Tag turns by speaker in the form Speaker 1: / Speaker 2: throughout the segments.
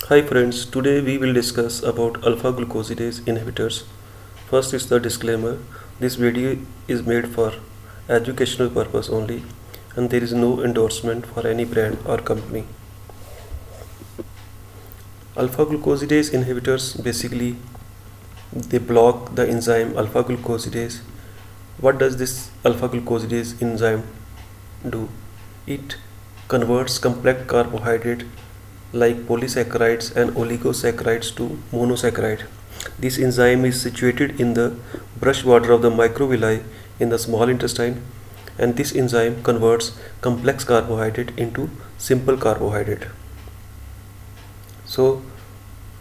Speaker 1: Hi friends, today we will discuss about alpha glucosidase inhibitors. First is the disclaimer. This video is made for educational purpose only and there is no endorsement for any brand or company. Alpha glucosidase inhibitors basically they block the enzyme alpha glucosidase. What does this alpha glucosidase enzyme do? It converts complex carbohydrate like polysaccharides and oligosaccharides to monosaccharide. This enzyme is situated in the brushwater of the microvilli in the small intestine, and this enzyme converts complex carbohydrate into simple carbohydrate. So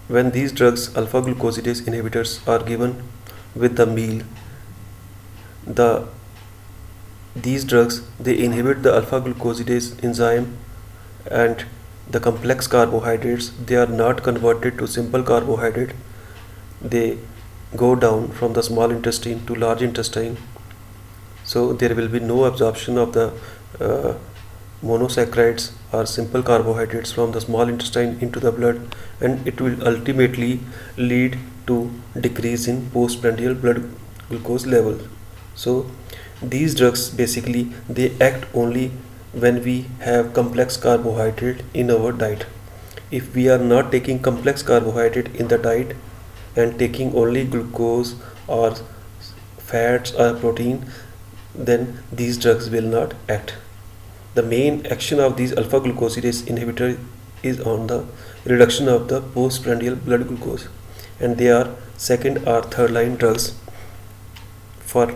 Speaker 1: when these drugs alpha glucosidase inhibitors are given with the meal, the these drugs they inhibit the alpha glucosidase enzyme, and the complex carbohydrates they are not converted to simple carbohydrate. They go down from the small intestine to large intestine, so there will be no absorption of the monosaccharides or simple carbohydrates from the small intestine into the blood, and it will ultimately lead to decrease in postprandial blood glucose level. So these drugs basically they act only when we have complex carbohydrate in our diet. If we are not taking complex carbohydrate in the diet and taking only glucose or fats or protein, then these drugs will not act. The main action of these alpha glucosidase inhibitor is on the reduction of the postprandial blood glucose, and they are second or third line drugs for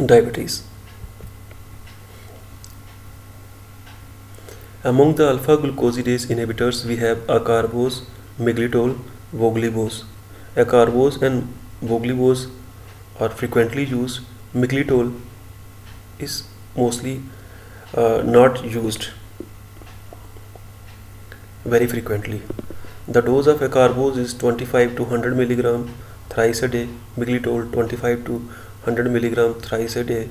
Speaker 1: diabetes. Among the alpha glucosidase inhibitors we have Acarbose, Miglitol, Voglibose. Acarbose and Voglibose are frequently used. Miglitol is mostly not used very frequently. The dose of Acarbose is 25 to 100 mg thrice a day, Miglitol 25 to 100 mg thrice a day,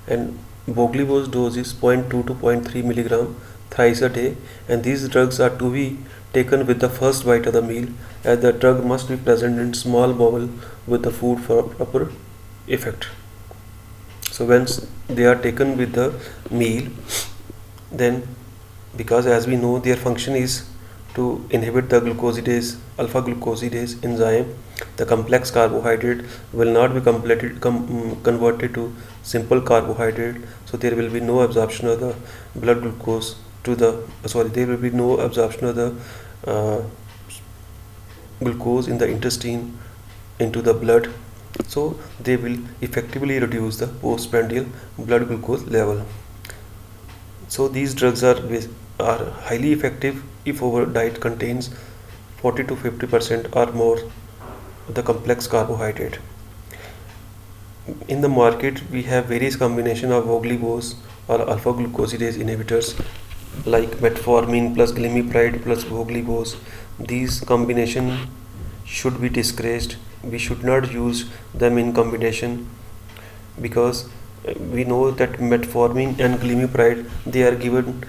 Speaker 1: and Voglibose dose is 0.2 to 0.3 mg thrice a day, and these drugs are to be taken with the first bite of the meal, as the drug must be present in small bowel with the food for proper effect. So once they are taken with the meal, then because as we know their function is to inhibit the glucosidase alpha glucosidase enzyme, the complex carbohydrate will not be converted to simple carbohydrate, so there will be no absorption of the blood glucose to the there will be no absorption of the glucose in the intestine into the blood, so they will effectively reduce the postprandial blood glucose level. So these drugs are highly effective if our diet contains 40 to 50% or more the complex carbohydrate. In the market we have various combinations of Voglibose or alpha glucosidase inhibitors like metformin plus glimepiride plus Voglibose. These combination should be discouraged. We should not use them in combination because we know that metformin and glimepiride they are given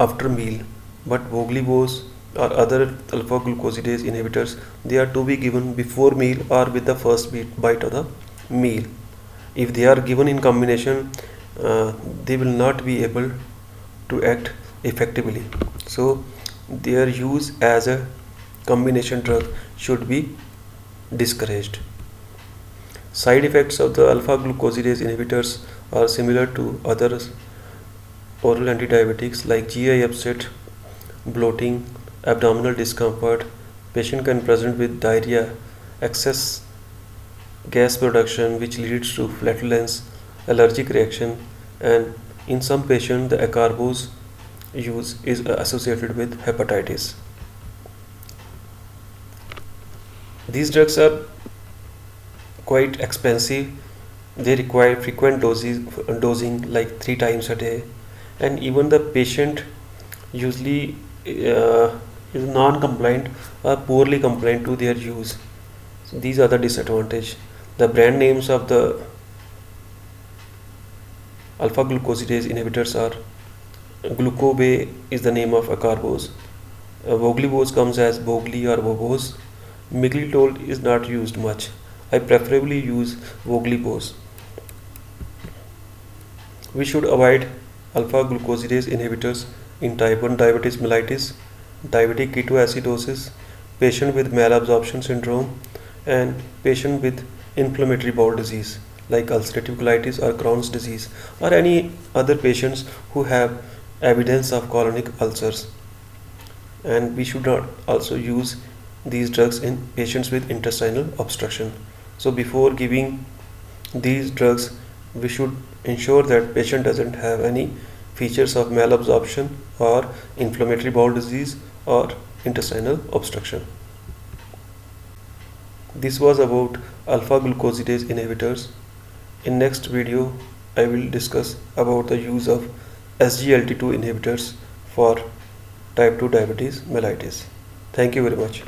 Speaker 1: after meal, but Voglibose or other alpha glucosidase inhibitors they are to be given before meal or with the first bite of the meal. If they are given in combination, they will not be able to act effectively. So their use as a combination drug should be discouraged. Side effects of the alpha glucosidase inhibitors are similar to other oral antidiabetics like GI upset, bloating, abdominal discomfort. Patient can present with diarrhea, excess gas production which leads to flatulence, allergic reaction, and in some patients the Acarbose use is associated with hepatitis. These drugs are quite expensive. They require frequent dosing like 3 times a day, and even the patient usually is non-compliant or poorly compliant to their use. So these are the disadvantages. The brand names of the alpha glucosidase inhibitors are Glucobase is the name of Acarbose, Voglibose comes as Vogli or Vogose. Miglitol is not used much. I preferably use Voglibose. We should avoid alpha glucosidase inhibitors in type 1 diabetes mellitus, diabetic ketoacidosis, patient with malabsorption syndrome, and patient with inflammatory bowel disease like ulcerative colitis or Crohn's disease, or any other patients who have evidence of colonic ulcers. And we should not also use these drugs in patients with intestinal obstruction. So before giving these drugs, we should ensure that patient doesn't have any features of malabsorption or inflammatory bowel disease or intestinal obstruction. This was about alpha glucosidase inhibitors. In next video, I will discuss about the use of SGLT2 inhibitors for type 2 diabetes mellitus. Thank you very much.